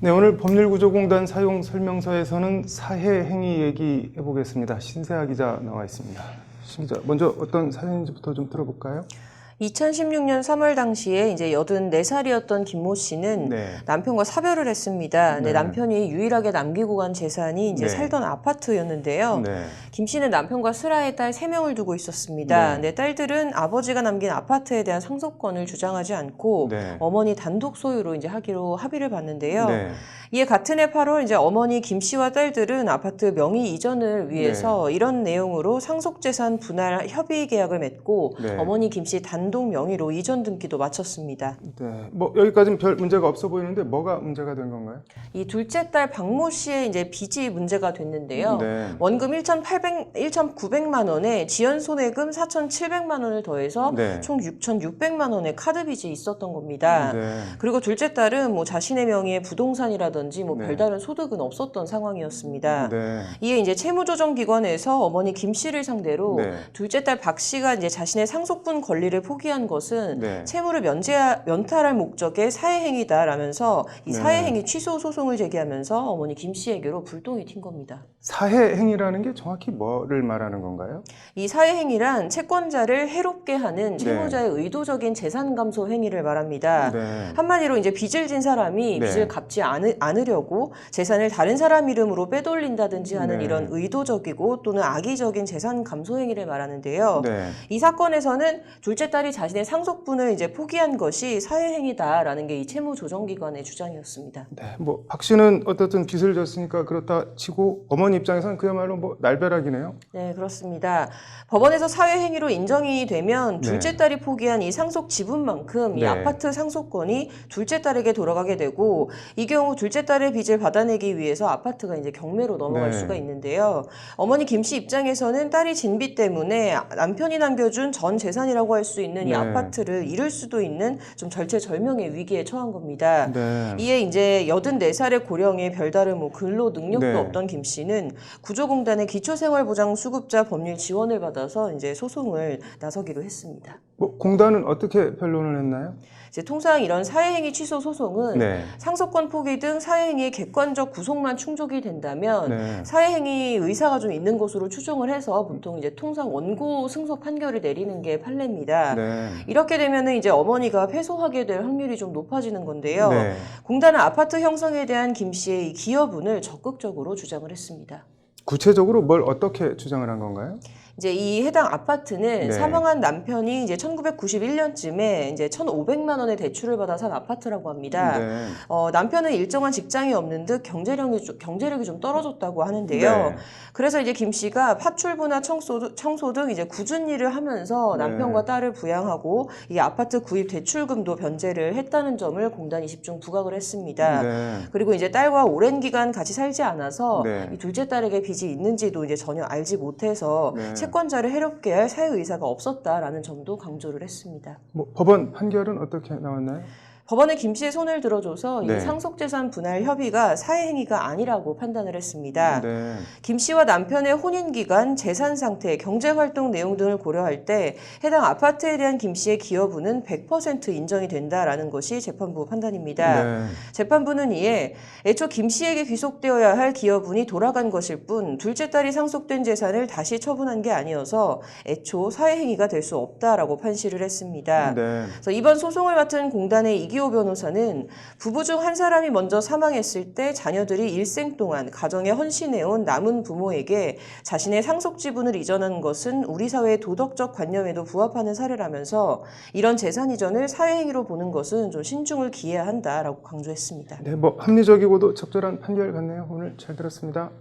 네, 오늘 법률구조공단 사용 설명서에서는 사해 행위 얘기해 보겠습니다. 신세아 기자 나와 있습니다. 신 기자, 먼저 어떤 사연인지부터 좀 들어볼까요? 2016년 3월 당시에 이제 84살이었던 김모 씨는 네. 남편과 사별을 했습니다. 네. 남편이 유일하게 남기고 간 재산이 이제 네. 살던 아파트였는데요. 네. 김 씨는 남편과 슬아의 딸 3명을 두고 있었습니다. 네. 딸들은 아버지가 남긴 아파트에 대한 상속권을 주장하지 않고 네. 어머니 단독 소유로 이제 하기로 합의를 봤는데요. 네. 이에 같은 해 8월 이제 어머니 김 씨와 딸들은 아파트 명의 이전을 위해서 이런 내용으로 상속재산 분할 협의 계약을 맺고 네. 어머니 김 씨 단독 명의로 이전 등기도 마쳤습니다. 네. 뭐 여기까지는 별 문제가 없어 보이는데 뭐가 문제가 된 건가요? 이 둘째 딸 박모 씨의 이제 빚이 문제가 됐는데요. 네. 원금 1,900만 원에 지연 손해금 4,700만 원을 더해서 네. 총 6,600만 원의 카드 빚이 있었던 겁니다. 네. 그리고 둘째 딸은 뭐 자신의 명의의 부동산이라든지 뭐 네. 별다른 소득은 없었던 상황이었습니다. 네. 이에 이제 채무조정기관에서 어머니 김 씨를 상대로 네. 둘째 딸 박 씨가 이제 자신의 상속분 권리를 포기한 것은 네. 채무를 면탈할 목적의 사해행위다라면서 이 네. 사해행위 취소 소송을 제기하면서 어머니 김 씨에게로 불똥이 튄 겁니다. 사해 행위라는 게 정확히 뭐를 말하는 건가요? 이 사해행위란 채권자를 해롭게 하는 채무자의 의도적인 재산 감소 행위를 말합니다. 네. 한마디로 이제 빚을 진 사람이 네. 빚을 갚지 않으려고 재산을 다른 사람 이름으로 빼돌린다든지 하는 네. 이런 의도적이고 또는 악의적인 재산 감소 행위를 말하는데요. 네. 이 사건에서는 둘째 딸이 자신의 상속분을 이제 포기한 것이 사해행위다라는 게 이 채무조정기관의 주장이었습니다. 네. 뭐 박 씨는 어떻든 빚을 졌으니까 그렇다 치고 어머니 입장에서는 그야말로 뭐 날벼락이네요. 네, 그렇습니다. 법원에서 사회행위로 인정이 되면 둘째 딸이 포기한 이 상속 지분만큼 이 네. 아파트 상속권이 둘째 딸에게 돌아가게 되고 이 경우 둘째 딸의 빚을 받아내기 위해서 아파트가 이제 경매로 넘어갈 네. 수가 있는데요. 어머니 김 씨 입장에서는 딸이 진 빚 때문에 남편이 남겨준 전 재산이라고 할 수 있는 이 네. 아파트를 잃을 수도 있는 좀 절체절명의 위기에 처한 겁니다. 네. 이에 이제 84살의 고령에 별다른 뭐 근로 능력도 네. 없던 김 씨는 구조공단의 기초생활보장 수급자 법률 지원을 받아서 이제 소송을 나서기로 했습니다. 뭐 공단은 어떻게 변론을 했나요? 이제 통상 이런 사회행위 취소 소송은 네. 상속권 포기 등 사회행위의 객관적 구속만 충족이 된다면 네. 사회행위 의사가 좀 있는 것으로 추정을 해서 보통 이제 통상 원고 승소 판결을 내리는 게 판례입니다. 네. 이렇게 되면은 이제 어머니가 패소하게 될 확률이 좀 높아지는 건데요. 네. 공단은 아파트 형성에 대한 김 씨의 이 기여분을 적극적으로 주장을 했습니다. 구체적으로 뭘 어떻게 주장을 한 건가요? 이제 이 해당 아파트는 네. 사망한 남편이 이제 1991년쯤에 이제 1,500만 원의 대출을 받아 산 아파트라고 합니다. 네. 남편은 일정한 직장이 없는 듯 경제력이 좀 떨어졌다고 하는데요. 네. 그래서 이제 김 씨가 파출부나 청소 등 이제 굳은 일을 하면서 네. 남편과 딸을 부양하고 이 아파트 구입 대출금도 변제를 했다는 점을 공단이 집중 부각을 했습니다. 네. 그리고 이제 딸과 오랜 기간 같이 살지 않아서 네. 이 둘째 딸에게 빚이 있는지도 이제 전혀 알지 못해서 네. 채권자를 해롭게 할 사회 의사가 없었다라는 점도 강조를 했습니다. 뭐 법원 판결은 어떻게 나왔나요? 법원은 김 씨의 손을 들어줘서 네. 이 상속재산 분할 협의가 사회행위가 아니라고 판단을 했습니다. 네. 김 씨와 남편의 혼인기간, 재산 상태, 경제활동 내용 등을 고려할 때 해당 아파트에 대한 김 씨의 기여분은 100% 인정이 된다라는 것이 재판부 판단입니다. 네. 재판부는 이에 애초 김 씨에게 귀속되어야 할 기여분이 돌아간 것일 뿐 둘째 딸이 상속된 재산을 다시 처분한 게 아니어서 애초 사회행위가 될 수 없다라고 판시를 했습니다. 네. 그래서 이번 소송을 맡은 공단의 이기호 변호사는 부부 중 한 사람이 먼저 사망했을 때 자녀들이 일생 동안 가정에 헌신해온 남은 부모에게 자신의 상속 지분을 이전한 것은 우리 사회의 도덕적 관념에도 부합하는 사례라면서 이런 재산 이전을 사회행위로 보는 것은 좀 신중을 기해야 한다라고 강조했습니다. 네, 뭐 합리적이고도 적절한 판결 같네요. 오늘 잘 들었습니다.